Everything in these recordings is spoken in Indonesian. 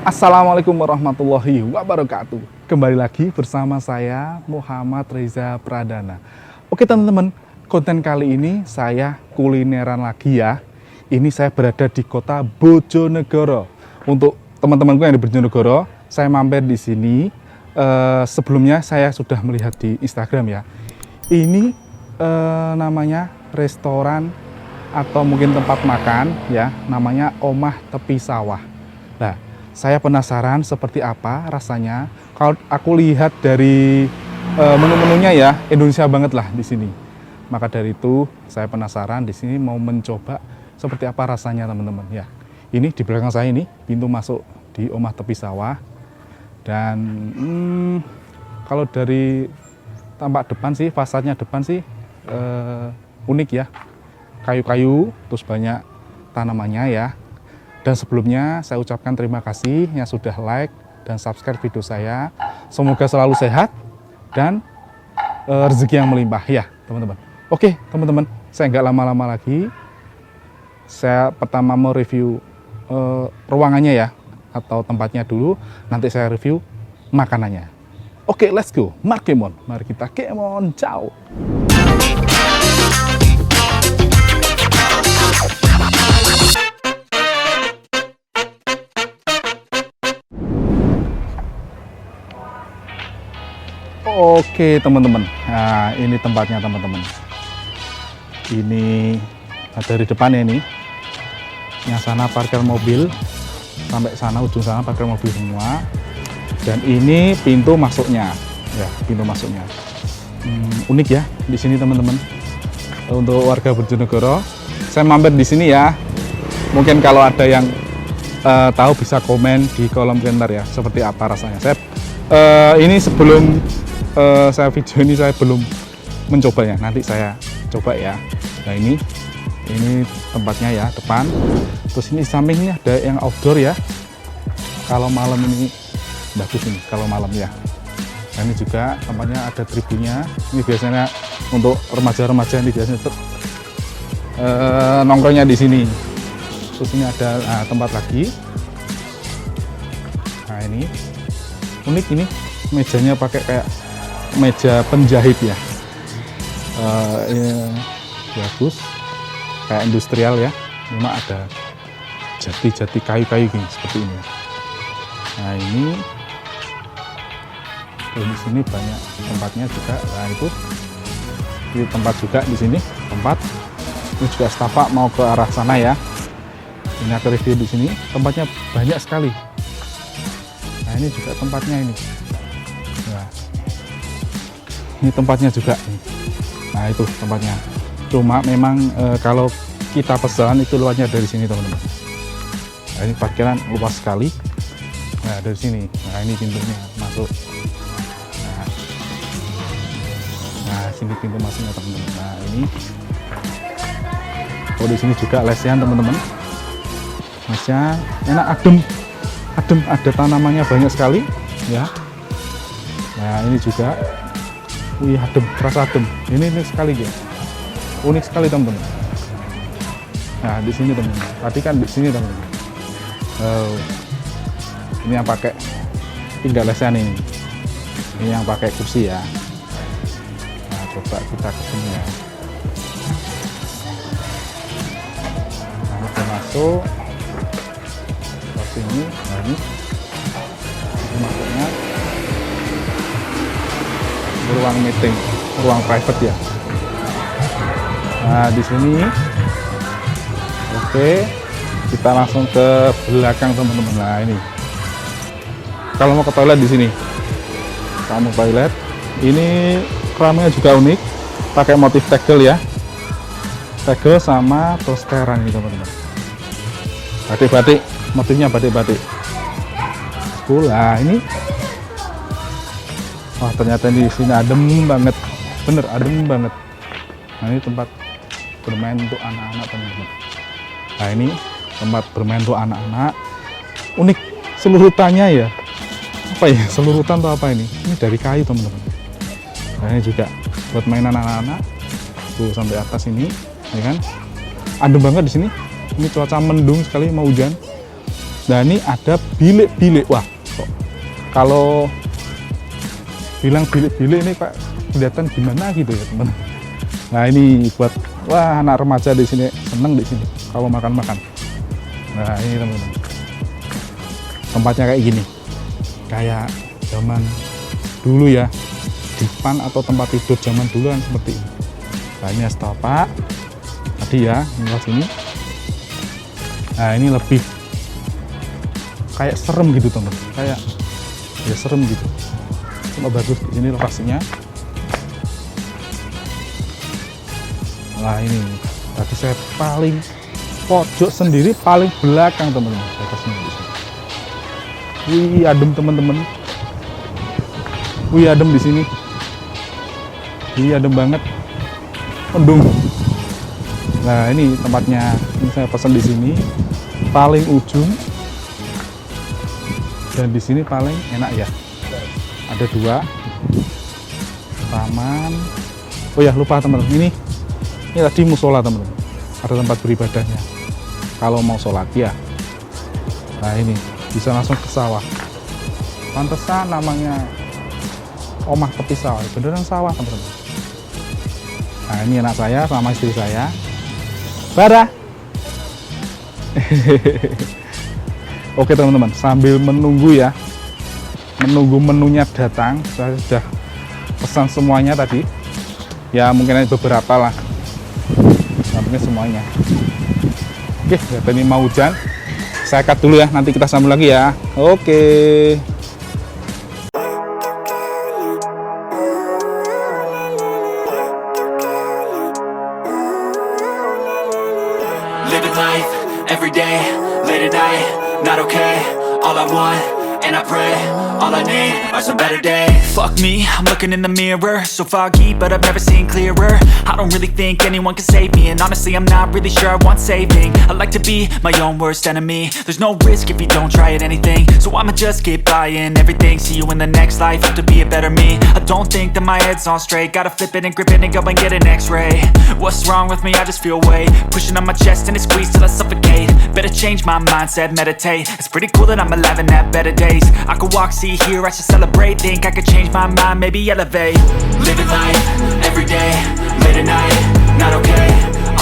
Assalamualaikum warahmatullahi wabarakatuh. Kembali lagi bersama saya Muhammad Reza Pradana. Oke teman-teman, konten kali ini saya kulineran lagi ya. Ini saya berada di kota Bojonegoro. Untuk teman-temanku yang di Bojonegoro, saya mampir di sini. Sebelumnya saya sudah melihat di Instagram ya. Ini namanya restoran atau mungkin tempat makan ya, namanya Omah Tepi Sawah. Nah, saya penasaran seperti apa rasanya. Kalau aku lihat dari menu-menunya ya, Indonesia banget lah di sini. Maka dari itu saya penasaran di sini mau mencoba seperti apa rasanya teman-teman ya. Ini di belakang saya ini pintu masuk di Omah Tepi Sawah. Dan kalau dari tampak depan sih, fasadnya depan sih unik ya. Kayu-kayu, terus banyak tanamannya ya. Dan sebelumnya saya ucapkan terima kasih yang sudah like dan subscribe video saya. Semoga selalu sehat dan rezeki yang melimpah ya teman-teman. Oke teman-teman, saya nggak lama-lama lagi. Saya pertama mau review ruangannya ya, atau tempatnya dulu. Nanti saya review makanannya. Oke, let's go. Markemon, mari kita kemon. Ciao. Oke teman-teman, nah ini tempatnya teman-teman. Ini dari depannya ini, yang sana parkir mobil, sampai sana ujung sana parkir mobil semua. Dan ini pintu masuknya, ya pintu masuknya. Unik ya di sini teman-teman. Untuk warga Bojonegoro, saya mampir di sini ya. Mungkin kalau ada yang tahu bisa komen di kolom komentar ya, seperti apa rasanya. Saya ini sebelum saya video ini saya belum mencobanya, nanti saya coba ya. Nah ini tempatnya ya depan, terus ini sampingnya ada yang outdoor ya. Kalau malam ini bagus ini kalau malam ya. Nah ini juga tempatnya ada tribunnya. Ini biasanya untuk remaja-remaja ini biasanya nongkrongnya di sini. Terus ini ada tempat lagi. Nah ini unik ini, mejanya pakai kayak meja penjahit ya. Bagus, kayak industrial ya. Cuma ada jati-jati kayu-kayu gini seperti ini. Nah ini di sini banyak tempatnya juga. Nah itu tempat juga di sini tempat. Ini juga setapak mau ke arah sana ya. Ini aku review di sini. Tempatnya banyak sekali. Nah ini juga tempatnya ini. Nah, ini tempatnya juga. Nah itu tempatnya. Cuma memang kalau kita pesan itu luarnya dari sini teman-teman. Nah, ini parkiran luas sekali. Nah dari sini. Nah ini pintunya masuk. Nah sini pintu masuknya teman-teman. Nah ini. Oh di sini juga lesehan teman-teman. Lesnya enak, adem, ada tanamannya banyak sekali ya. Nah ini juga, wih adem, terasa adem. Ini sekali ya, unik sekali teman-teman. Nah di sini teman-teman, tadi kan di sini teman-teman. Ini yang pakai tinggal lesehan ini yang pakai kursi ya. Nah coba kita ke sini ya. Nah kita masuk sini. Nah ini masuknya ruang meeting, ruang private ya. Nah di sini, oke, kita langsung ke belakang teman-teman. Nah ini, kalau mau ke toilet di sini, kamu toilet. Ini keramiknya juga unik, pakai motif tegel ya, tegel sama tosteran ini teman-teman. Batik-batik. Motifnya batik-batik. Nah ini, wah ternyata di sini adem banget, bener adem banget. Nah ini tempat bermain untuk anak-anak teman-teman. Nah ini tempat bermain untuk anak-anak. Unik selurutannya ya. Apa ya selurutan atau apa ini? Ini dari kayu teman-teman. Nah ini juga buat mainan anak-anak. Tuh sampai atas ini, ya kan? Adem banget di sini. Ini cuaca mendung sekali, mau hujan. Nah ini ada bilik-bilik. Wah, kalau bilang bilik-bilik ini Pak kelihatan gimana gitu ya teman. Nah ini buat wah anak remaja di sini seneng di sini kalau makan-makan. Nah ini teman-teman, tempatnya kayak gini, kayak zaman dulu ya, dipan atau tempat tidur zaman dulu kan seperti ini. Nah ini setapak tadi ya, ini sini. Nah ini lebih kayak serem gitu teman, kayak ya serem gitu. Cuma bagus di sini lokasinya. Nah ini tadi saya paling pojok sendiri, paling belakang teman-teman. Saya kesini di sini. Wih adem teman-teman. Wih adem di sini. Wih adem banget. Mendung. Nah ini tempatnya. Ini saya pesan di sini. Paling ujung. Dan di sini paling enak ya. Ada 2 taman. Oh ya lupa teman-teman, ini tadi musola teman-teman, ada tempat beribadahnya kalau mau sholat ya. Nah ini bisa langsung ke sawah, pantesan namanya omah tepi sawah, beneran sawah teman-teman. Nah ini anak saya sama istri saya, Bara. Oke teman-teman, sambil menunggu ya, menunggu menunya datang, saya sudah pesan semuanya tadi ya, mungkin ada beberapa lah, nah, mungkin semuanya. Oke, lihat ini mau hujan, saya cut dulu ya, nanti kita sambung lagi ya. Oke. Living life every day, late at night, not okay. All I want, and I pray, all I need are some better days. Fuck me, I'm looking in the mirror, so foggy, but I've never seen clearer. I don't really think anyone can save me, and honestly I'm not really sure I want saving. I like to be my own worst enemy. There's no risk if you don't try at anything, so I'ma just keep buying everything. See you in the next life, have to be a better me. I don't think that my head's on straight, gotta flip it and grip it and go and get an x-ray. What's wrong with me? I just feel weight pushing on my chest and it squeezes till I suffocate. Better change my mindset, meditate. It's pretty cool that I'm alive and have better days. I could walk, see, hear, I should celebrate. Think I could change my mind, maybe elevate. Living life, every day, late at night, not okay.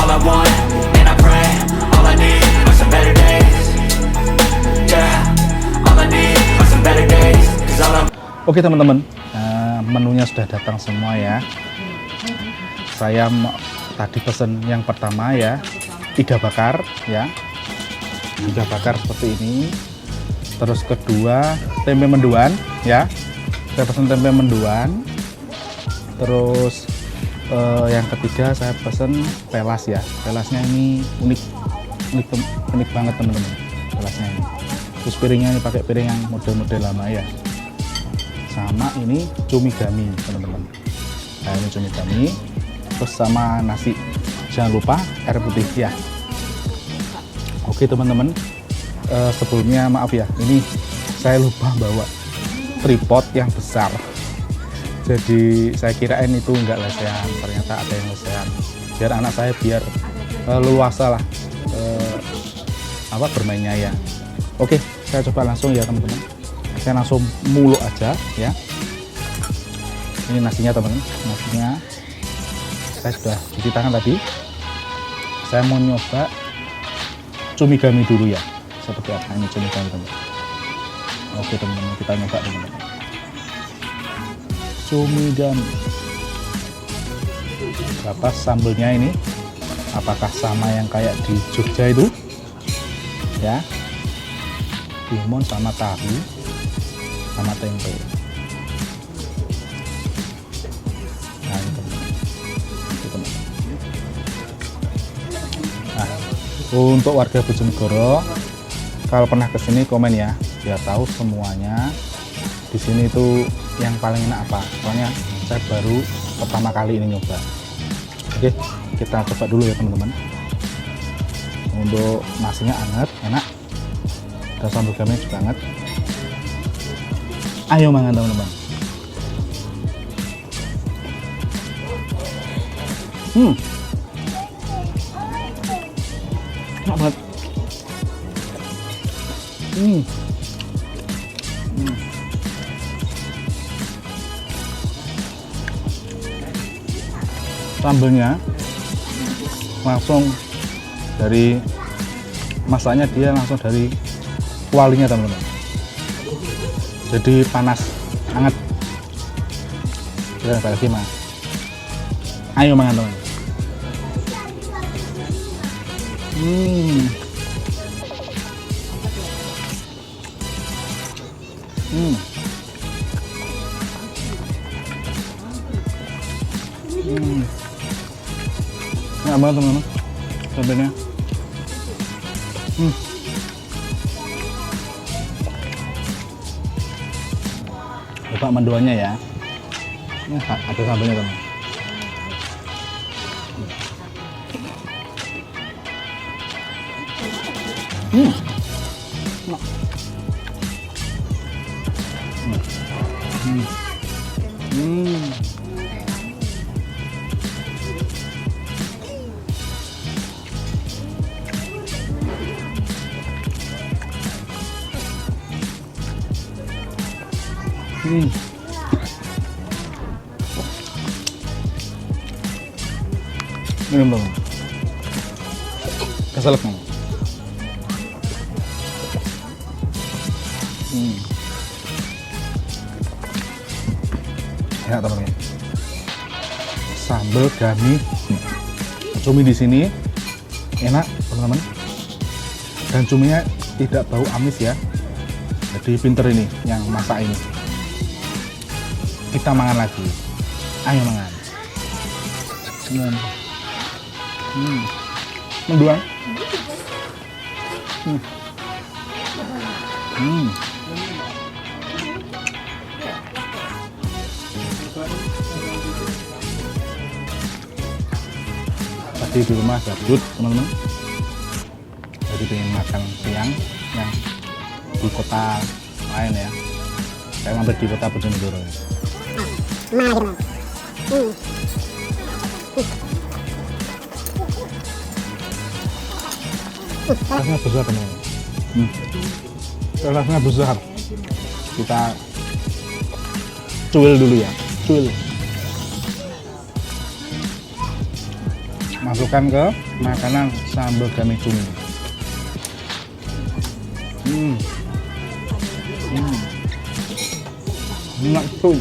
All I want, and I pray, all I need are some better days. Yeah, all I need are some better days. Cause all I'm... Oke teman-teman, menunya sudah datang semua ya. Saya tadi pesen yang pertama ya, iga bakar ya, iga bakar seperti ini. Terus kedua tempe mendoan ya, saya pesen tempe mendoan. Terus yang ketiga saya pesen pelas ya, pelasnya ini unik banget teman-teman, pelasnya ini. Terus piringnya ini pakai piring yang model-model lama ya. Sama ini cumi gami teman-teman. Nah ini cumi gami. Terus sama nasi, jangan lupa air putih ya. Oke teman-teman, sebelumnya maaf ya, ini saya lupa bawa tripod yang besar, jadi saya kirain itu enggak lesehan, ternyata ada yang lesehan. Biar anak saya biar leluasa lah bermainnya ya. Oke, saya coba langsung ya teman-teman, saya langsung muluk aja ya. Ini nasinya teman-teman, nasinya saya sudah cuci tangan tadi. Saya mau nyoba cumi gami dulu ya, seperti apa ini cumi gami teman-teman. Oke teman-teman, kita nyoba teman-teman. Cumi gami. Berapa sambelnya ini? Apakah sama yang kayak di Jogja itu? Ya, timun sama tahu sama tempe. Nah, ini teman-teman. Nah, untuk warga Bojonegoro, kalau pernah kesini komen ya, biar tahu semuanya di sini itu yang paling enak apa. Soalnya saya baru pertama kali ini nyoba. Oke, kita coba dulu ya teman-teman. Untuk nasinya hangat, enak. Dan sambal gaminya juga hangat. Ayo mangan teman-teman. Enak banget. Hmm. Sambelnya langsung dari masaknya, dia langsung dari kualinya teman-teman, jadi panas hangat. Kita coba lagi mas, ayo makan teman. Hmm. Hmm. Hmm. Enak banget teman-teman sambelnya. Coba mendoannya ya. Ini ada sambelnya teman. Hmm. Hmm. Hmm. Hmm. Minum dong. Keselak nih. Ya teman-teman. Sambal gami cumi di sini enak teman-teman. Dan cuminya tidak bau amis ya. Jadi pinter ini yang masak ini. Kita makan lagi. Ayo makan. Menduang. Tadi di rumah gabut teman-teman, jadi pengen makan siang yang di kota lain ya. Saya mampir di kota Bojonegoro ya. Rasanya besar teman-teman. Rasanya besar. Kita cuil dulu ya, cuil. Masukkan ke makanan sambal gami cumi. Enak cuy.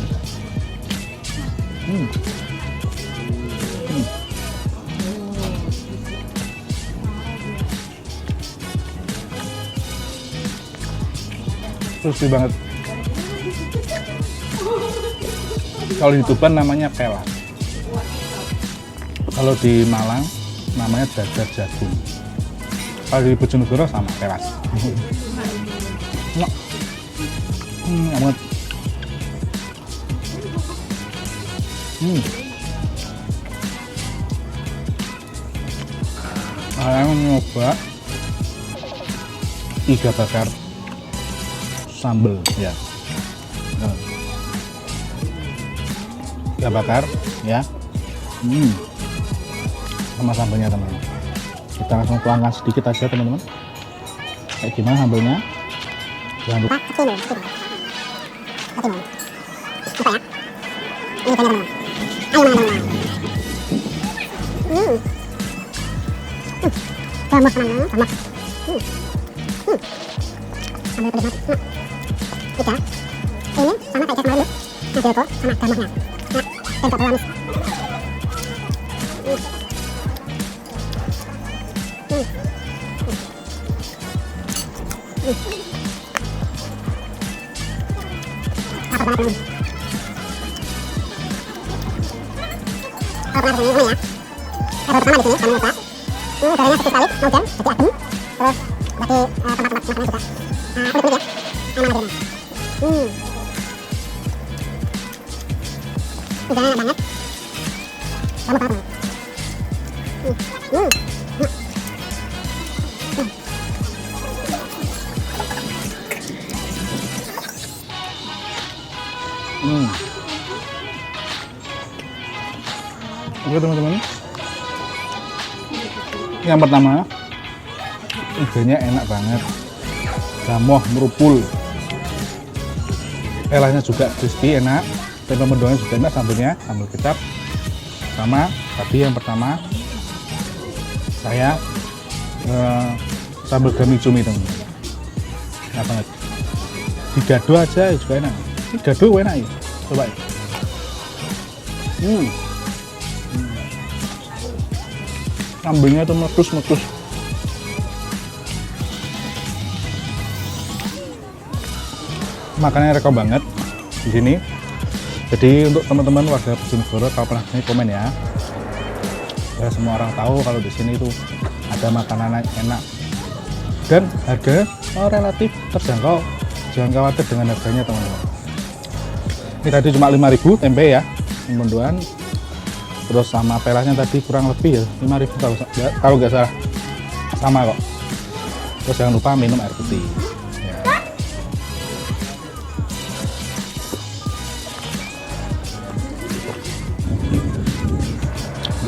Crispy banget. Kalau di Tuban namanya pelas. Kalau di Malang namanya dadar jagung. Kalau di Bojonegoro sama pelas. Enak banget. Saya mau nyoba iga bakar sambal ya. Iga bakar ya. Sama sambalnya teman-teman. Kita langsung tuangkan sedikit aja teman-teman. Kayak gimana sambalnya? Jangan lupa. Oke teman-teman, yang pertama iganya enak banget, gamoh merupul. Pelanya juga crispy, enak. Tempe mendoannya juga enak, sambelnya sambal kecap. Sama tadi yang pertama saya sambal gami cumi teman-teman. Enak banget. Digado aja juga enak. Ini gado enak ya. Coba ya. Sambelnya tuh meletus-meletus. Makanannya rekom banget di sini. Jadi untuk teman-teman warga Bojonegoro kalau pernah kesini komen ya. Ya semua orang tahu kalau di sini tuh ada makanan enak dan harga relatif terjangkau. Jangan khawatir dengan harganya teman-teman. Ini tadi cuma 5.000 tempe ya, mendoan. Terus sama pelahnya tadi kurang lebih ya 5.000 kalau nggak salah, sama kok. Terus jangan lupa minum air putih ya.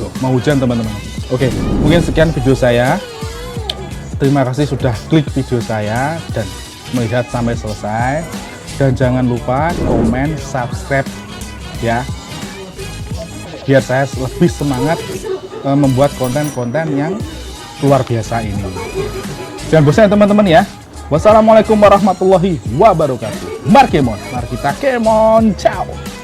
Loh, mau hujan teman-teman. Oke, mungkin sekian video saya. Terima kasih sudah klik video saya dan melihat sampai selesai. Dan jangan lupa komen, subscribe ya, biar saya lebih semangat membuat konten-konten yang luar biasa ini. Jangan bosan ya teman-teman ya. Wassalamualaikum warahmatullahi wabarakatuh. Mari kita kemon, ciao.